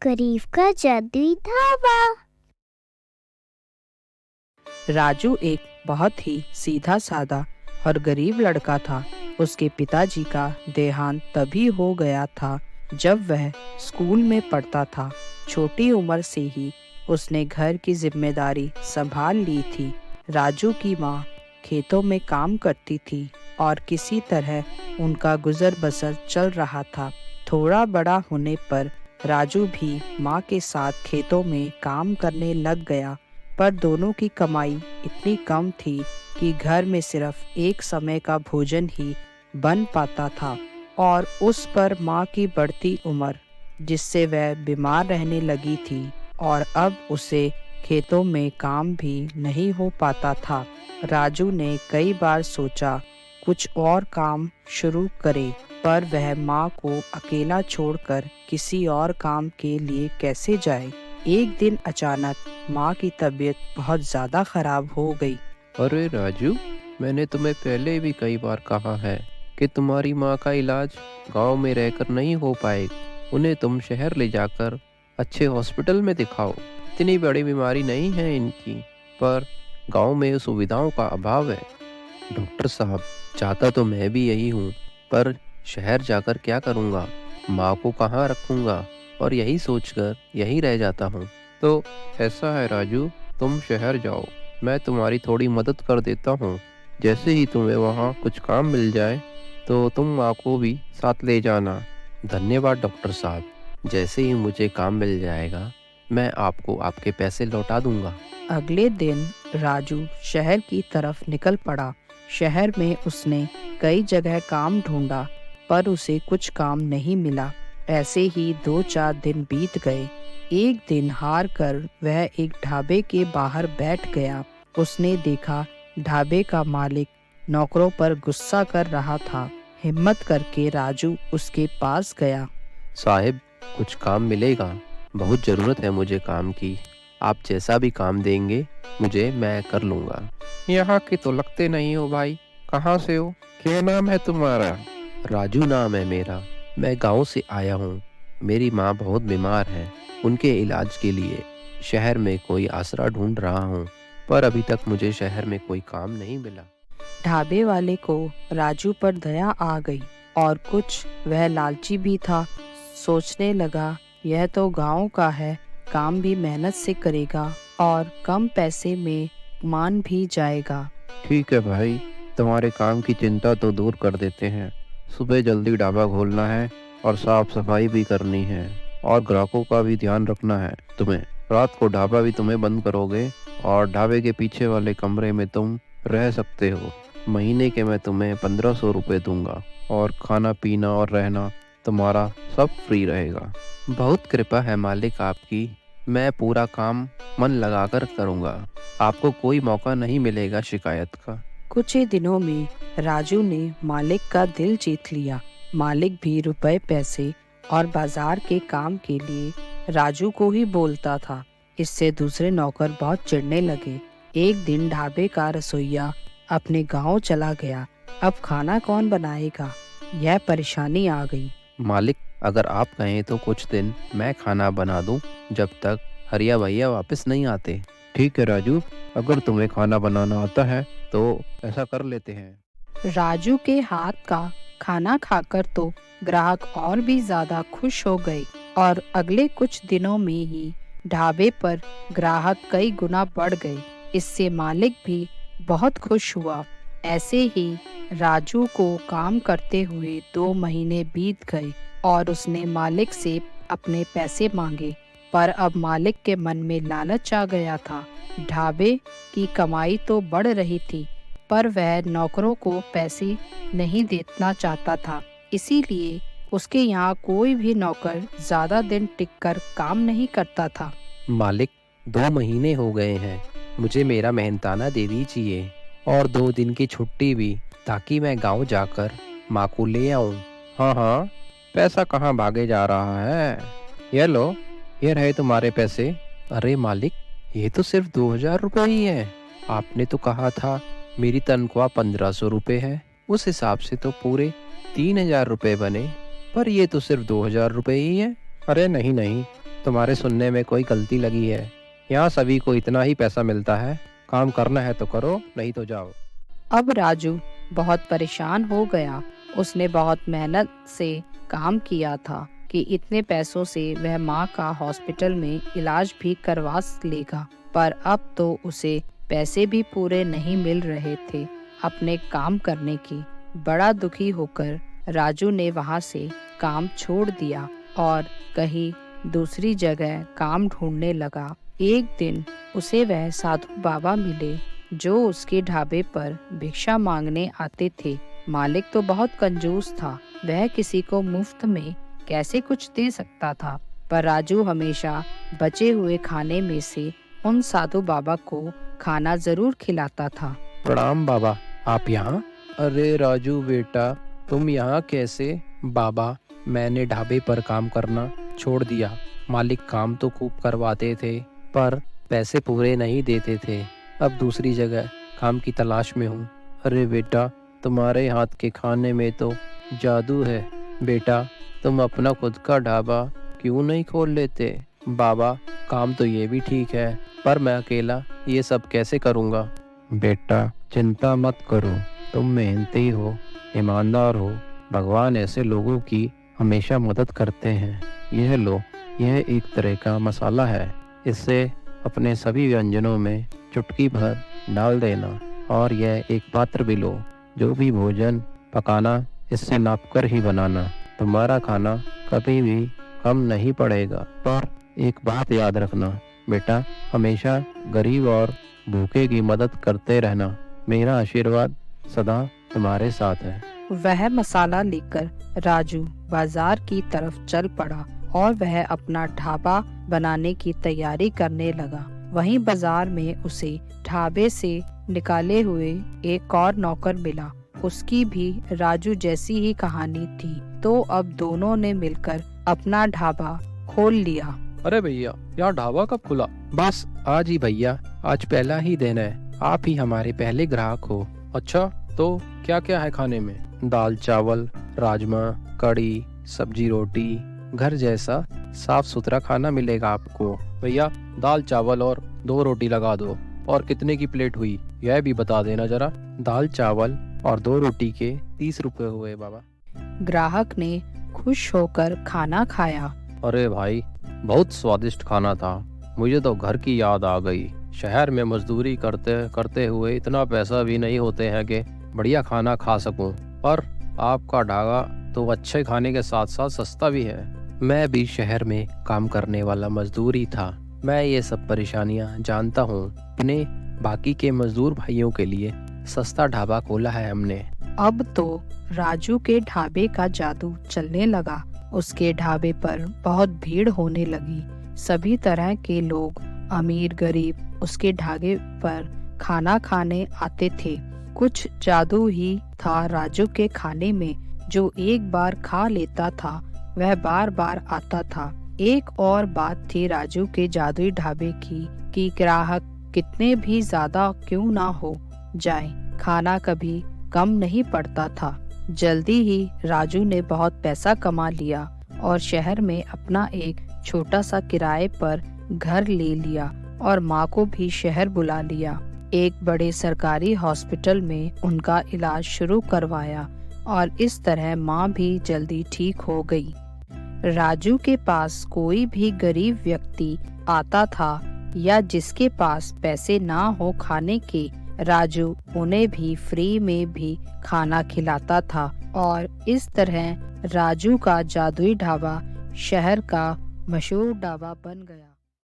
गरीब का जादुई धावा। राजू एक बहुत ही सीधा साधा और गरीब लड़का था। उसके पिताजी का देहांत तभी हो गया था जब वह स्कूल में पढ़ता था। छोटी उम्र से ही उसने घर की जिम्मेदारी संभाल ली थी। राजू की माँ खेतों में काम करती थी और किसी तरह उनका गुजर बसर चल रहा था। थोड़ा बड़ा होने पर राजू भी माँ के साथ खेतों में काम करने लग गया, पर दोनों की कमाई इतनी कम थी कि घर में सिर्फ एक समय का भोजन ही बन पाता था। और उस पर माँ की बढ़ती उम्र, जिससे वह बीमार रहने लगी थी, और अब उसे खेतों में काम भी नहीं हो पाता था। राजू ने कई बार सोचा कुछ और काम शुरू करे, पर वह माँ को अकेला छोड़कर किसी और काम के लिए कैसे जाए। एक दिन अचानक माँ की तबीयत बहुत ज़्यादा खराब हो गई। अरे राजू, मैंने तुम्हें पहले भी कई बार कहा है कि तुम्हारी माँ का इलाज गांव में रहकर नहीं हो पाएगा। उन्हें तुम शहर ले जाकर अच्छे हॉस्पिटल में दिखाओ। इतनी बड़ी बीमारी नहीं है इनकी, पर गांव में सुविधाओं का अभाव है। डॉक्टर साहब, चाहता तो मैं भी यही हूँ, पर शहर जाकर क्या करूँगा? माँ को कहाँ रखूँगा? और यही सोचकर यहीं रह जाता हूँ। तो ऐसा है राजू, तुम शहर जाओ, मैं तुम्हारी थोड़ी मदद कर देता हूँ। जैसे ही तुम्हें वहाँ कुछ काम मिल जाए तो तुम माँ को भी साथ ले जाना। धन्यवाद डॉक्टर साहब, जैसे ही मुझे काम मिल जाएगा मैं आपको आपके पैसे लौटा दूंगा। अगले दिन राजू शहर की तरफ निकल पड़ा। शहर में उसने कई जगह काम ढूंढा, पर उसे कुछ काम नहीं मिला। ऐसे ही 2-4 दिन बीत गए। एक दिन हार कर वह एक ढाबे के बाहर बैठ गया। उसने देखा ढाबे का मालिक नौकरों पर गुस्सा कर रहा था। हिम्मत करके राजू उसके पास गया। साहिब, कुछ काम मिलेगा? बहुत ज़रूरत है मुझे काम की। आप जैसा भी काम देंगे मुझे, मैं कर लूँगा। यहाँ के तो लगते नहीं हो भाई, कहाँ से हो? क्या नाम है तुम्हारा? राजू नाम है मेरा। मैं गांव से आया हूँ। मेरी माँ बहुत बीमार है। उनके इलाज के लिए शहर में कोई आसरा ढूंढ रहा हूँ, पर अभी तक मुझे शहर में कोई काम नहीं मिला। ढाबे वाले को राजू पर दया आ गई, और कुछ वह लालची भी था। सोचने लगा यह तो गांव का है, काम भी मेहनत से करेगा और कम पैसे में मान भी जाएगा। ठीक है भाई, तुम्हारे काम की चिंता तो दूर कर देते हैं। सुबह जल्दी ढाबा खोलना है और साफ सफाई भी करनी है, और ग्राहकों का भी ध्यान रखना है तुम्हें। रात को ढाबा भी तुम्हें बंद करोगे, और ढाबे के पीछे वाले कमरे में तुम रह सकते हो। महीने के मैं तुम्हें 1500 रुपये दूंगा, और खाना पीना और रहना तुम्हारा सब फ्री रहेगा। बहुत कृपा है मालिक आपकी। मैं पूरा काम मन लगाकर करूँगा। आपको कोई मौका नहीं मिलेगा शिकायत का। कुछ ही दिनों में राजू ने मालिक का दिल जीत लिया। मालिक भी रुपए पैसे और बाजार के काम के लिए राजू को ही बोलता था। इससे दूसरे नौकर बहुत चिढ़ने लगे। एक दिन ढाबे का रसोइया अपने गांव चला गया। अब खाना कौन बनाएगा, यह परेशानी आ गई। मालिक, अगर आप कहें तो कुछ दिन मैं खाना बना दूं, जब तक हरिया भैया वापस नहीं आते। ठीक है राजू, अगर तुम्हें खाना बनाना आता है तो ऐसा कर लेते हैं। राजू के हाथ का खाना खाकर तो ग्राहक और भी ज्यादा खुश हो गए, और अगले कुछ दिनों में ही ढाबे पर ग्राहक कई गुना बढ़ गए। इससे मालिक भी बहुत खुश हुआ। ऐसे ही राजू को काम करते हुए 2 महीने बीत गए, और उसने मालिक से अपने पैसे मांगे, पर अब मालिक के मन में लालच आ गया था। ढाबे की कमाई तो बढ़ रही थी, पर वह नौकरों को पैसे नहीं देना चाहता था। इसीलिए उसके यहाँ कोई भी नौकर ज्यादा दिन टिककर काम नहीं करता था। मालिक, 2 महीने हो गए हैं, मुझे मेरा मेहनताना दे दीजिए, और 2 दिन की छुट्टी भी, ताकि मैं गांव जाकर माँ को ले आऊं। हाँ हाँ, पैसा कहाँ भागे जा रहा है? ये लो, ये रहे तुम्हारे पैसे। अरे मालिक, ये तो सिर्फ 2000 रुपये ही है। आपने तो कहा था मेरी तनख्वाह 1500 रुपये है। उस हिसाब से तो पूरे 3000 रुपये बने, पर ये तो सिर्फ 2000 रुपये ही है। अरे नहीं नहीं, तुम्हारे सुनने में कोई गलती लगी है। यहाँ सभी को इतना ही पैसा मिलता है। काम करना है तो करो, नहीं तो जाओ। अब राजू बहुत परेशान हो गया। उसने बहुत मेहनत से काम किया था कि इतने पैसों से वह माँ का हॉस्पिटल में इलाज भी करवा लेगा, पर अब तो उसे पैसे भी पूरे नहीं मिल रहे थे अपने काम करने की। बड़ा दुखी होकर राजू ने वहाँ से काम छोड़ दिया और कहीं दूसरी जगह काम ढूंढने लगा। एक दिन उसे वह साधु बाबा मिले जो उसके ढाबे पर भिक्षा मांगने आते थे। मालिक तो बहुत कंजूस था, वह किसी को मुफ्त में कैसे कुछ दे सकता था, पर राजू हमेशा बचे हुए खाने में से उन साधु बाबा को खाना जरूर खिलाता था। प्रणाम बाबा, आप यहाँ? अरे राजू बेटा, तुम यहाँ कैसे? बाबा, मैंने ढाबे पर काम करना छोड़ दिया। मालिक काम तो खूब करवाते थे पर पैसे पूरे नहीं देते थे। अब दूसरी जगह काम की तलाश में हूँ। अरे बेटा, तुम्हारे हाथ के खाने में तो जादू है। बेटा, तुम अपना खुद का ढाबा क्यों नहीं खोल लेते? बाबा, काम तो ये भी ठीक है, पर मैं अकेला ये सब कैसे करूँगा? बेटा, चिंता मत करो, तुम मेहनती हो, ईमानदार हो। भगवान ऐसे लोगों की हमेशा मदद करते हैं। यह लो, यह एक तरह का मसाला है। इसे अपने सभी व्यंजनों में चुटकी भर डाल देना और यह एक पात्र भी लो। जो भी भोजन पकाना इससे नापकर ही बनाना। तुम्हारा खाना कभी भी कम नहीं पड़ेगा। पर एक बात याद रखना बेटा, हमेशा गरीब और भूखे की मदद करते रहना। मेरा आशीर्वाद सदा तुम्हारे साथ है। वह मसाला लेकर राजू बाजार की तरफ चल पड़ा और वह अपना ढाबा बनाने की तैयारी करने लगा। वहीं बाजार में उसे ढाबे से निकाले हुए एक और नौकर मिला। उसकी भी राजू जैसी ही कहानी थी। तो अब दोनों ने मिलकर अपना ढाबा खोल लिया। अरे भैया, यहाँ ढाबा कब खुला? बस आज ही भैया, आज पहला ही दिन है। आप ही हमारे पहले ग्राहक हो। अच्छा, तो क्या क्या है खाने में? दाल चावल, राजमा, कड़ी, सब्जी, रोटी। घर जैसा साफ सुथरा खाना मिलेगा आपको। भैया, दाल चावल और 2 रोटी लगा दो। और कितने की प्लेट हुई यह भी बता देना जरा। दाल चावल और 2 रोटी के 30 रुपए हुए बाबा। ग्राहक ने खुश होकर खाना खाया। अरे भाई, बहुत स्वादिष्ट खाना था। मुझे तो घर की याद आ गई। शहर में मजदूरी करते करते हुए इतना पैसा भी नहीं होते हैं कि बढ़िया खाना खा सकूं। पर आपका ढाबा तो अच्छे खाने के साथ साथ सस्ता भी है। मैं भी शहर में काम करने वाला मजदूर ही था। मैं ये सब परेशानियां जानता हूँ। अपने बाकी के मजदूर भाइयों के लिए सस्ता ढाबा खोला है हमने। अब तो राजू के ढाबे का जादू चलने लगा। उसके ढाबे पर बहुत भीड़ होने लगी। सभी तरह के लोग, अमीर गरीब, उसके ढाबे पर खाना खाने आते थे। कुछ जादू ही था राजू के खाने में। जो एक बार खा लेता था वह बार बार आता था। एक और बात थी राजू के जादुई ढाबे की कि ग्राहक कितने भी ज्यादा क्यों ना हो जाए, खाना कभी कम नहीं पड़ता था। जल्दी ही राजू ने बहुत पैसा कमा लिया और शहर में अपना एक छोटा सा किराए पर घर ले लिया और माँ को भी शहर बुला लिया। एक बड़े सरकारी हॉस्पिटल में उनका इलाज शुरू करवाया और इस तरह माँ भी जल्दी ठीक हो गई। राजू के पास कोई भी गरीब व्यक्ति आता था या जिसके पास पैसे ना हो खाने के, राजू उन्हें भी फ्री में भी खाना खिलाता था और इस तरह राजू का जादुई ढाबा शहर का मशहूर ढाबा बन गया।